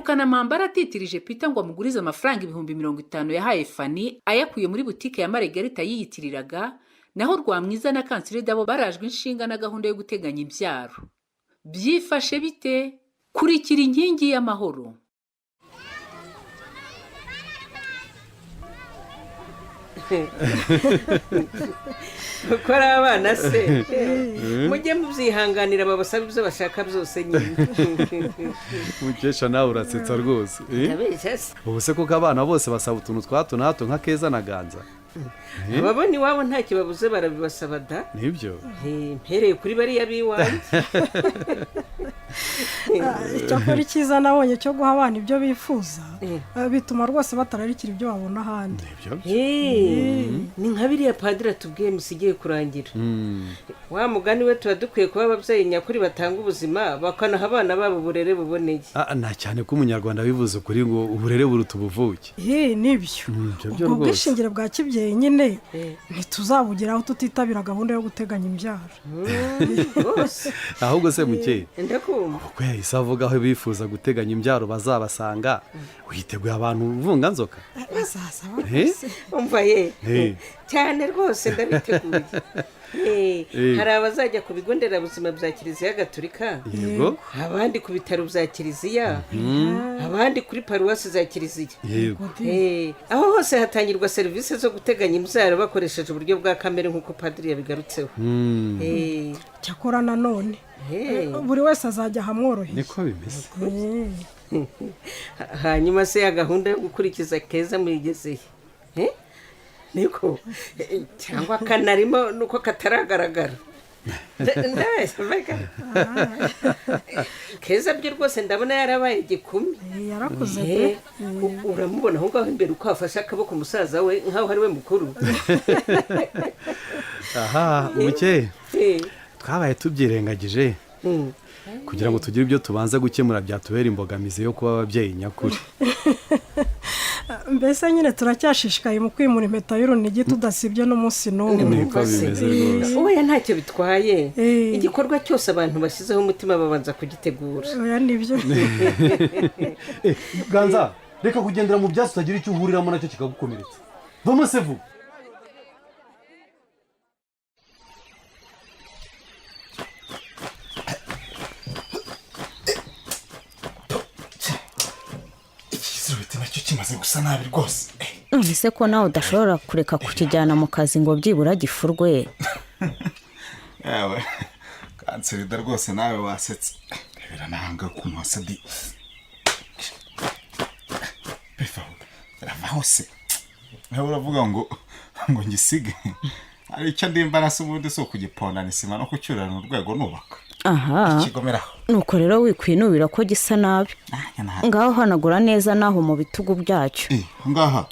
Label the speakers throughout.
Speaker 1: aherukana amambara atitirije Peter ngo amugurize amafaranga 50,000 yahaye Fanny ayakuye muri butike ya Margarita yiyitiriraga, naho Rwamwiza na Kansire Dabo barajwe inshinga na gahunda yo guteganya imbyaro. Byifashe bite? Kurikira inkingi y'amahoro.
Speaker 2: Ukora abana se mujye mubyihanganira babasaba ibyo bashaka byose nyine.
Speaker 3: Mukesha nawe urasetsa rwose. Ubu se kuko abana bose basaba utuntu twa hato na hato nka Keza na Ganza.
Speaker 2: Ababona iwabo nta kibabuze barabibasaba da.
Speaker 3: Nibyo.
Speaker 2: Mpereye kuri bariya biwanjye.
Speaker 4: Cyakora icyiza nabonye cyo guha abana ibyo bifuza bituma rwose batararikira ibyo babona ahandi.
Speaker 2: Ni nka biriya padiri atubwiye musigiye kurangira. Wa mugani we tuba dukwiye kuba ababyeyi nyakuri batanga ubuzima bakanaha abana babo uburere buboneye.
Speaker 3: Nta cyane ko umunyarwanda bivuze ukuri ngo uburere buruta ubuvuke.
Speaker 4: Nibyo. Ubwo bwishingire bwa kibyeyi nyine ntituzabugeraho tutitabira gahunda yo guteganya imbyaro.
Speaker 3: Ahubwo se Mukeye
Speaker 2: ndakumva
Speaker 3: kuko yahise avuga aho bifuza guteganya imbyaro bazabasanga, witeguye abantu uvunga nzoka
Speaker 4: bazaza
Speaker 2: umva cyane rwose ndabiteguye. Hari abazajya ku bigo nderabuzima bya Kiliziya Gatolika, abandi ku bitaro bya Kiliziya, abandi kuri paruwasi za Kiliziya. Aho hose hatangirwa serivisi zo guteganya imbyaro bakoresheje uburyo bwa kamere nk'uko padiri yabigarutseho.
Speaker 4: Cyakora nanone buri wese azajya hamworoheye.
Speaker 3: Niko bimeze.
Speaker 2: Hanyuma se ya gahunda yo gukurikiza Keza muyigezeye? Niko cyangwa kanarimo nuko kataragaragara. Keza byo rwose ndabona yarabaye igikumi.
Speaker 4: Yarakuze pe.
Speaker 2: Uramubona aho ngaho imbere uko afashe akaboko musaza we nkaho ari we mukuru.
Speaker 3: Mukeye twabaye tubyirengagije kugira ngo tugire ibyo tubanza gukemura byatubera imbogamizi yo kuba ababyeyi nyakuri.
Speaker 4: Mbese nyine turacyashishikaye mu kwimura impeta y'urunigi tudasibye n'umunsi n'umwe.
Speaker 3: Niko bimeze rwose.
Speaker 2: Oya ntacyo bitwaye. Igikorwa cyose abantu bashyizeho umutima babanza kugitegura.
Speaker 4: Oya nibyo.
Speaker 3: Ganza reka kugendera mu byatsi utagira icyo uhuriramo nacyo kikagukomeretsa. Vamo sevu. Kimaze gusa nabi rwose.
Speaker 5: None se ko nawe udashobora kureka kukijyana mu kazi ngo byibura gifurwe?
Speaker 6: Yawe Kansire da rwose nawe wasetse. Birananga kumusadi. Pefa. Ravaho se. Nawe uravuga ngo ngisige. Ari icyo ndimba nasubundi so kugiponda nisima no kucyurana urwego nubaka. Ikigomeraho.
Speaker 5: Nuko rero wikwinubira ko gisa nabi. Ngaho hanagura neza naho mu bitugu byacyo.
Speaker 6: Ngaha.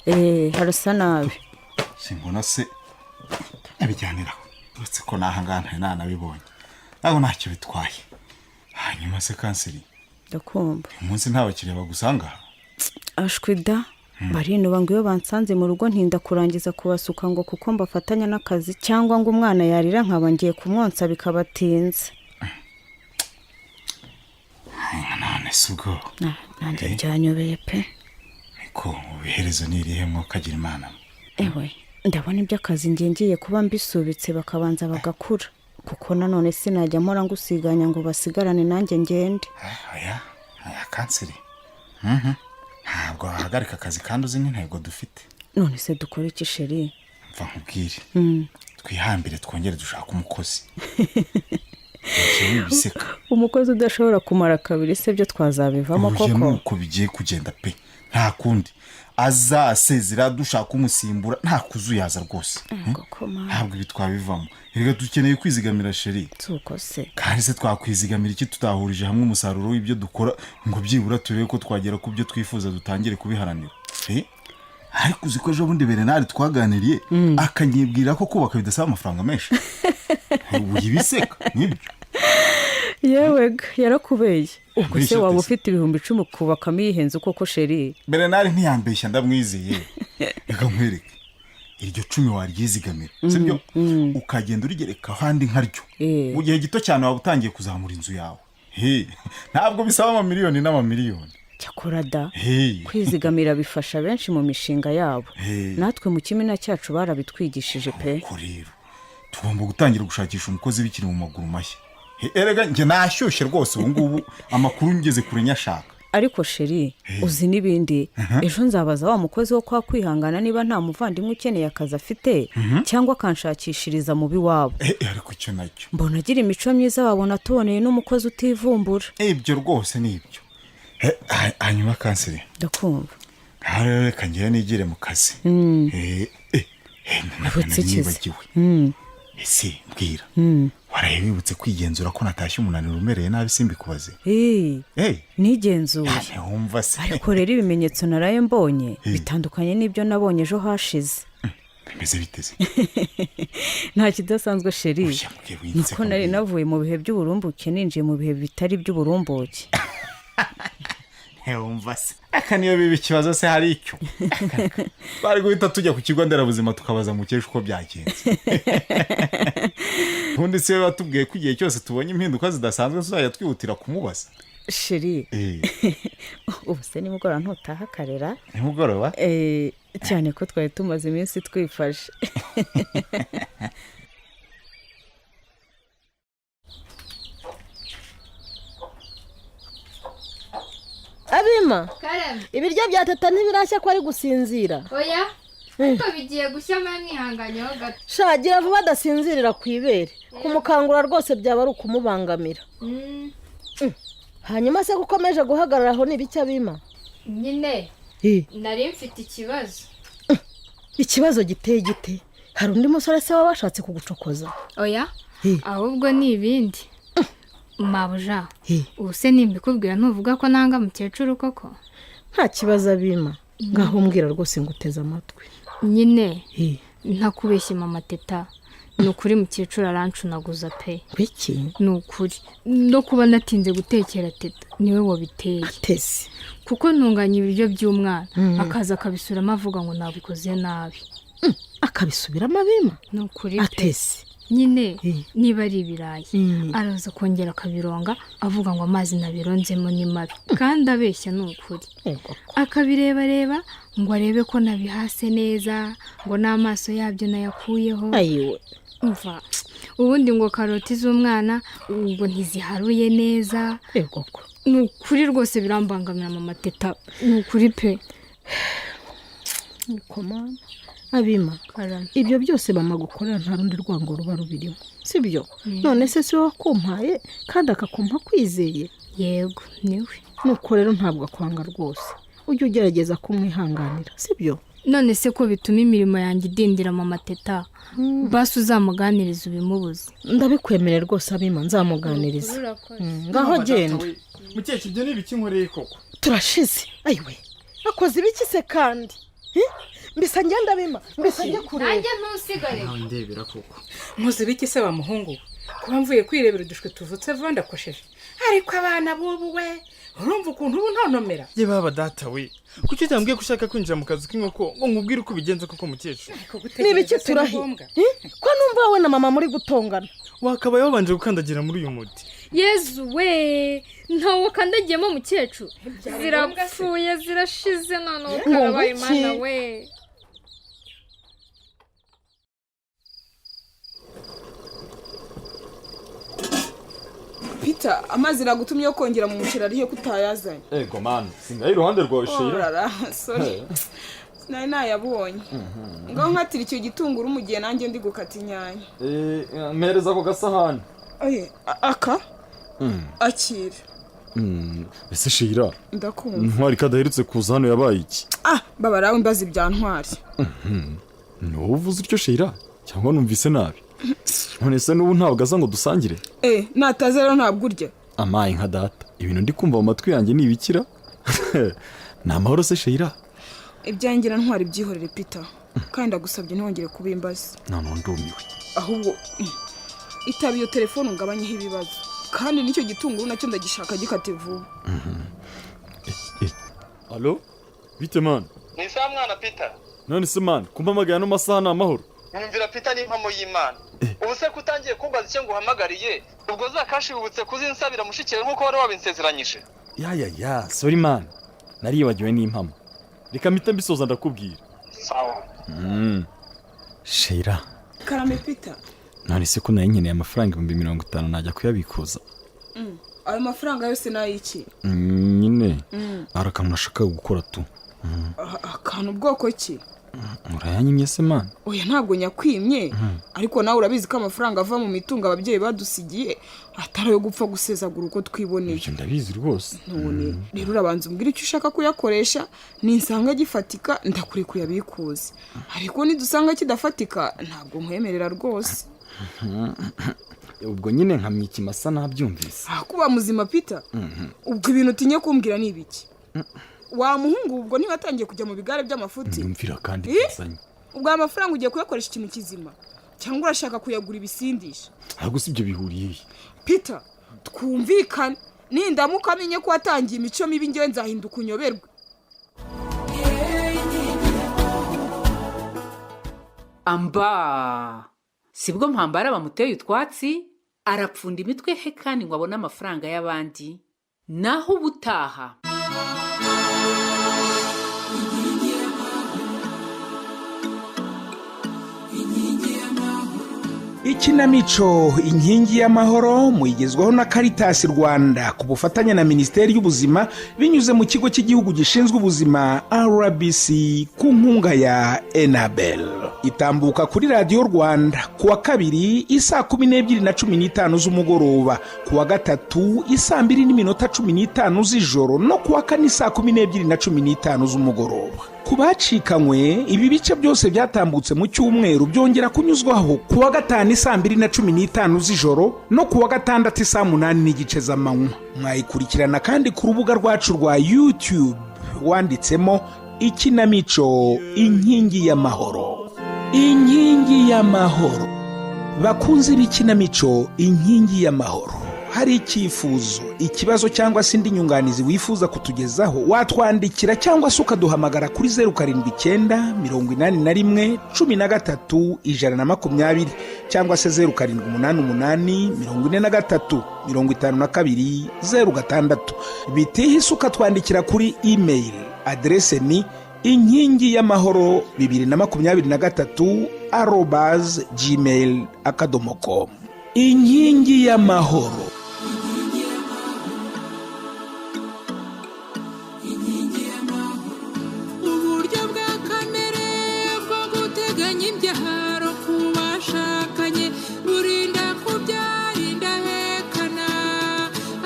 Speaker 5: Harasa nabi.
Speaker 6: Simbona se abijyaniraho. Uretse ko nahangana ntanabibonye. Naho ntacyo bitwaye. Hanyuma se Kansiri.
Speaker 5: Ndakumva.
Speaker 6: Umunsi ntawe kireba gusanga.
Speaker 5: Ashwida. Barinuba ngo iyo bansanze mu rugo ntinda kurangiza kubasuka ngo kuko mbafatanya n'akazi cyangwa ngo umwana yarira nkaba ngiye kumwonsa bikabatinze.
Speaker 6: None sugo.
Speaker 5: Nanjye byanyobeye pe.
Speaker 6: Ko ubiherezo nirihe mu kagira Imana.
Speaker 5: Ewe ndabona iby'akazi ngiye kuba mbisubitse bakabanza bagakura kuko nanone sinajya mpora ngusiganya ngo basigarane nanjye ngende.
Speaker 6: Oya Kansiri. Ntabwo wahagarika akazi kandi uzi n'intego dufite.
Speaker 5: None se dukora iki sheri?
Speaker 6: Mva nkubwire. Twihambire twongere dushaka umukozi.
Speaker 5: Umukozi udashobora kumara kabiri se byo twazabivamo koko.
Speaker 6: Nuko bigiye kugenda pe. Nta kundi. Azasezera dushaka umusimbura nta kuzuyaza rwose. Ntabwo bitwabivamo. Erega dukeneye kwizigamira sheri.
Speaker 5: Tuko se.
Speaker 6: Kandi se twakwizigamira iki tutahurije hamwe umusaruro w'ibyo dukora ngo byibura turebe ko twagera ku byo twifuza dutangire kubiharanira. Ariko uziko ejo bundi Bernard twaganiriye akanyibwira ko kubaka bidasaba amafaranga menshi. Ubu yibiseka nibyo.
Speaker 5: Yewe yarakubeye. Ubwo se waba ufite 10,000 kubakamo yihenze koko sheri.
Speaker 6: Bernard ntiyambeshya ndamwizeye. Reka nkwereke. Iryo 10 waryizigamira. Sibyo? Ukagenda urigereka handi nkaryo. Mu gihe gito cyane waba utangiye kuzamura inzu yawe. Ntabwo bisaba amamiliyoni n'amamiliyoni.
Speaker 5: cyakora da kwizigamira bifasha benshi mu mishinga yabo natwe mu kimina cyacu barabitwigishije pe.
Speaker 6: rero tugomba gutangira gushakisha umukozi bikiri mu maguru mashya. Erega njye nashyushye rwose ubu ngubu amakuru ngeze kure nyashaka.
Speaker 5: Ariko sheri uzi n'ibindi ejo nzabaza wa mukozi wo kwa kwihangana niba nta muvandimwe ukeneye akazi afite cyangwa akanshakishiriza mu biwabo.
Speaker 6: Ariko icyo nacyo
Speaker 5: mbona agira imico myiza babona tuboneye n'umukozi utivumbura.
Speaker 6: Ibyo rwose ni ibyo. Hanyuma kanseri
Speaker 5: ndakumva
Speaker 6: reka njyewe nigire mu kazi.
Speaker 5: nabutse ikize.
Speaker 6: Ese mbwira waraye wibutse kwigenzura ko natashye umunaniro umereye nabi simbikubaze?
Speaker 5: nigenzura
Speaker 6: wumva se.
Speaker 5: ariko rero ibimenyetso naraye mbonye bitandukanye n'ibyo nabonye ejo hashize.
Speaker 6: bimeze biteze
Speaker 5: nta kidasanzwe sheri niko nari navuye mu bihe by'uburumbuke ninjiye mu bihe bitari by'uburumbuke.
Speaker 6: wumva se aka niyo biba ikibazo se hari icyo bari guhita tujya ku kigo nderabuzima tukabaza mukesha uko byagenze. ubundi se batubwiye ko igihe cyose tubonye impinduka zidasanzwe tuzajya twihutira kumubaza.
Speaker 5: sheri ubu se nimugoroba ntutaha akarera?
Speaker 6: nimugoroba
Speaker 5: cyane ko twari tumaze iminsi twifashe.
Speaker 7: Abima ibiryo bya tata ntibirashya ko ari gusinzira.
Speaker 8: Oya ariko bigiye gushya mwihanganyeho gato.
Speaker 7: Shagira vuba adasinzirira ku ibere kumukangura rwose byaba ari ukumubangamira. hanyuma se gukomeje guhagarara aho n'ibiki Abima?
Speaker 8: Nyine nari mfite ikibazo.
Speaker 7: Ikibazo giteye gite? Hari undi musore se wabashatse kugucokoza?
Speaker 8: Oya ahubwo ni ibindi. Mabuja ubuse nimbikubwira ntuvuga ko nanga mukecuru koko?
Speaker 7: Nta kibazo Abima ngaho mbwira rwose nguteze amatwi.
Speaker 8: Nyine ntakubeshye mama Teta ni ukuri mukecuru arancunaguza pe.
Speaker 7: Biki?
Speaker 8: Ni ukuri no kuba natinze gutekera Teta niwe wabiteye.
Speaker 7: Atese
Speaker 8: kuko ntunganya ibiryo by'umwana akaza akabisubiramo avuga ngo nabikoze nabi.
Speaker 7: Akabisubiramo Abima?
Speaker 8: Ni ukuri pe.
Speaker 7: Atese
Speaker 8: nyine niba ari ibirayi araza kongera akabironga avuga ngo amazi nabironzemo ni mabi kandi abeshya ni ukuri. Akabireba ngo arebe ko nabihase neza ngo n'amaso yabyo nayakuyeho.
Speaker 7: ayiwe
Speaker 8: umva ubundi ngo karoti z'umwana ngo ntiziharuye neza. ni ukuri rwose birambangamira mama Teta ni ukuri pe.
Speaker 7: Komana Abima ibyo byose bamagukorera nta rundi rwango ruba rubirimo sibyo? none se si wowe wakumpaye kandi akakumpa kwizeye?
Speaker 8: Yego niwe.
Speaker 7: nuko rero ntabwo akwanga rwose ujye ugerageza kumwihanganira sibyo?
Speaker 8: none se ko bituma imirimo yanjye idindira mama Teta basi uzamuganiriza ubimubuze?
Speaker 7: Ndabikwemerera rwose Abima nzamuganiriza. ngaho genda.
Speaker 6: mukecuru ibyo ni ibiki nkoreye koko?
Speaker 7: turashize. ayiwe akoze ibiki se kandi? mbisa ngenda Abima mbisa njye kureba.
Speaker 8: nanjye ntusigare.
Speaker 6: ndebera koko.
Speaker 1: muzi biki se wa muhungu kuba mvuye kwirebera udushwe tuvutse vuba ndakosheje ariko abana bubu we urumva ukuntu ubu ntonomera.
Speaker 9: ye baba data we kuki utambwiye ko ushaka kwinjira mu kazi k'inkoko ngo nkubwire uko ubigenza koko mukecuru?
Speaker 7: n'ibiki turahi ko numva wowe na mama muri gutongana?
Speaker 9: wakabaye wabanje gukandagira muri uyu muti.
Speaker 8: Yezu we ntawe wakandagiyemo mukecuru zirapfuye zirashize none ukarabaye imana we.
Speaker 10: Peter amazi nagutumye yo kongera mu muceri ariyo kutayazanye.
Speaker 11: Ego man singaye iruhande rwawe Sheila.
Speaker 10: Sorry nari nayabonye. Ngaho nkatira icyo gitunguru mu gihe nanjye ndi gukata inyanya.
Speaker 11: Mpereza ko gasahani.
Speaker 10: Aka akira.
Speaker 11: Ese Sheila
Speaker 10: ndakumva
Speaker 11: ntwari kadaherutse kuza hano yabaye iki?
Speaker 10: baba rawe mbazi bya ntwari.
Speaker 11: Nuvuze utyo Sheila cyangwa numvise nabi? none se n'ubu ntabwo aza ngo dusangire?
Speaker 10: nataza rero ntabwo urya.
Speaker 11: Amaye nka data ibintu ndi kumva mu matwi yanjye ni ibikira. ni amahoro se Sheila?
Speaker 10: ibyangira ntwari byihorere Peter kandi ndagusabye ntongere kubimbaza.
Speaker 11: none ndumiwe.
Speaker 10: ahubwo itaba iyo telefone ungabanyeho ibibazo kandi nicyo gitunguru nacyo ndagishaka gikate vuba.
Speaker 11: Allo bite man?
Speaker 12: ni saa mwana Peter.
Speaker 11: none se man kumpamagaye no masaha na amahoro?
Speaker 12: Mwumvira Peter ni impamo y'Imana. Ubu se kutangiye kumbaza icyo nguhamagariye ubwo zakashibutse kuzinsabira mushikire nkuko wari wabinsezeranyije.
Speaker 11: Ya sorry man nariyibagiwe n'impamo reka mpita mbisoza ndakubwira.
Speaker 12: sawa.
Speaker 11: Sheila,
Speaker 10: karame Peter.
Speaker 11: none se ko nayo nkeneye amafaranga 50,000 najya kuyabikuza.
Speaker 10: Ayo mafaranga yose nayiki?
Speaker 11: Nyine arakantu nashaka gukora tu.
Speaker 10: Akantu bwoko ki?
Speaker 11: Urayanyimye se man?
Speaker 10: Oya ntabwo nyakwimye, ariko nawe urabizi ko amafaranga ava mu mitungo ababyeyi badusigiye atari yo gupfa gusezagura uko twiboneye.
Speaker 11: Ibyo ndabizi rwose.
Speaker 10: None rero urabanza umbwira icyo ushaka kuyakoresha, ninsanga gifatika ndakuri kuyabikuza, ariko nidusanga kidafatika ntabwo nkwemerera rwose.
Speaker 11: Ubwo nyine nkamye ikimasa nabyumvise.
Speaker 10: Kuba muzima Peter, ubwo ibintu utinye kumbwira ni ibiki? Wa muhungu ubwo ntibatangiye kujya mu bigare by'amafuti?
Speaker 11: Ndumvira kandi kuzanye.
Speaker 10: Ubwo amafaranga ugiye kuyakoresha ikintu kizima cyangwa urashaka kuyagura ibisindisha?
Speaker 11: Ahubwo si ibyo bihuriye.
Speaker 10: Peter, twumvikane, nindamuka amenye ko watangiye imico mibi ngewe nzahinduka unyoberwe.
Speaker 1: Amba sibwo Mpambara bamuteye utwatsi arapfunda imitwe he kandi ngo abone amafaranga y'abandi, naho ubutaha.
Speaker 13: Ikinamico inkingi y'amahoro muyigezwaho na Caritas Rwanda ku bufatanye na Minisiteri y'Ubuzima binyuze mu kigo cy'igihugu gishinzwe ubuzima RBC ku nkunga ya Enabel. Itambuka kuri Radio Rwanda kuwa kabiri isaa 12:15 z'umugoroba, kuwa gatatu isaa 2:15 z'ijoro no kuwa kane isaa 12:15 z'umugoroba. Kubacikanywe ibi bice byose byatambutse mu cyumweru byongera kunyuzwaho kuwa gatanu isaa 2:15 z'ijoro no kuwa gatandatu isaa 8:30 z'amanywa. Mwayikurikirana kandi ku rubuga rwacu rwa YouTube wanditsemo Ikinamico inkingi y'amahoro. Inkingi y'amahoro. Bakunze b'ikinamico inkingi y'amahoro, hari icyifuzo, ikibazo cyangwa se indi nyunganizi wifuza kutugezaho, watwandikira cyangwa se ukaduhamagara kuri 079 81 13 120 cyangwa se 0788 43 52 06. Bitihise ukatwandikira kuri email, adrese ni inkingi y'amahoro 2023@gmail.com. Inkingi y'amahoro.
Speaker 14: Uburyo bwa kamere bwo guteganya imbyaro ku bashakanye burinda kubyara indahekana,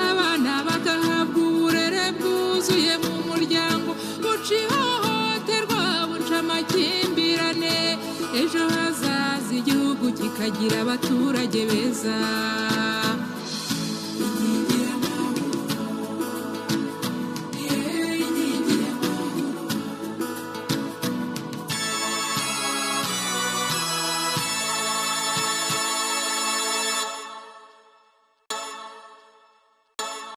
Speaker 14: abana bagahabwa uburere bwuzuye mu muryango, buca ihohoterwa buca amakimbirane, ejo hazaza igihugu kikagira abaturage beza.